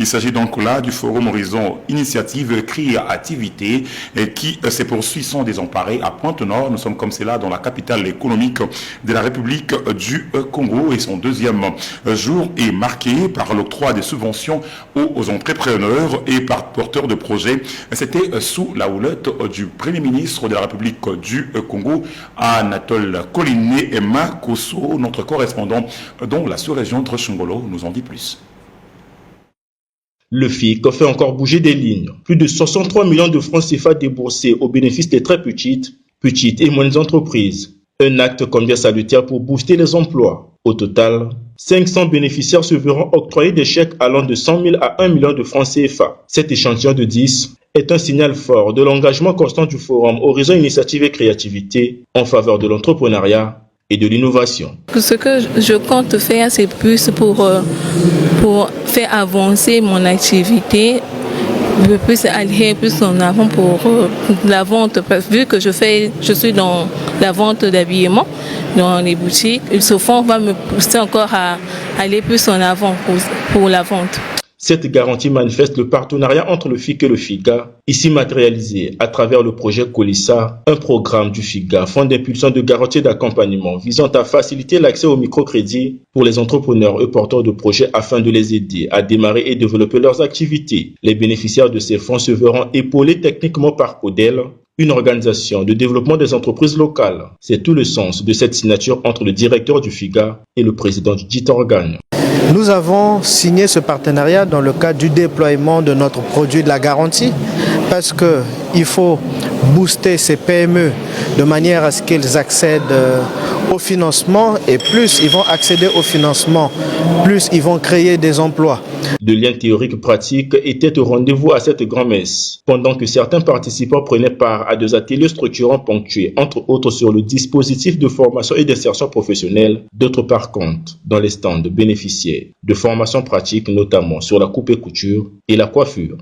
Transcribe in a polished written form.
Il s'agit donc là du forum Horizon Initiative Créativité qui se poursuit sans désemparé à Pointe-Nord. Nous sommes comme c'est là dans la capitale économique de la République du Congo et son deuxième jour est marqué par l'octroi des subventions aux entrepreneurs et par porteurs de projets. C'était sous la houlette du Premier ministre de la République du Congo, Anatole Koliné et Makoso, notre correspondant dans la sous-région de Chungolo, nous en dit plus. Le FIC fait encore bouger des lignes. Plus de 63 millions de francs CFA déboursés au bénéfice des très petites et moyennes entreprises. Un acte combien salutaire pour booster les emplois. Au total, 500 bénéficiaires se verront octroyer des chèques allant de 100 000 à 1 million de francs CFA. Cet échantillon de 10 est un signal fort de l'engagement constant du Forum Horizon Initiative et Créativité en faveur de l'entrepreneuriat et de l'innovation. Ce que je compte faire, c'est plus pour faire avancer mon activité, plus aller plus en avant pour la vente. Vu que je suis dans la vente d'habillement dans les boutiques, ce fonds va me pousser encore à aller plus en avant pour la vente. Cette garantie manifeste le partenariat entre le FIC et le FIGA, ici matérialisé à travers le projet Colissa, un programme du FIGA, Fonds d'impulsion de garantie d'accompagnement visant à faciliter l'accès au microcrédit pour les entrepreneurs et porteurs de projets afin de les aider à démarrer et développer leurs activités. Les bénéficiaires de ces fonds se verront épaulés techniquement par CODEL, une organisation de développement des entreprises locales. C'est tout le sens de cette signature entre le directeur du FIGA et le président du dit organe. Nous avons signé ce partenariat dans le cadre du déploiement de notre produit de la garantie parce qu'il faut booster ces PME de manière à ce qu'ils accèdent au financement et plus ils vont accéder au financement, plus ils vont créer des emplois. Le lien théorique-pratique était au rendez-vous à cette grand-messe, pendant que certains participants prenaient part à des ateliers structurants ponctués, entre autres sur le dispositif de formation et d'insertion professionnelle, d'autres par contre dans les stands bénéficiaires de formations pratiques, notamment sur la coupe et couture et la coiffure.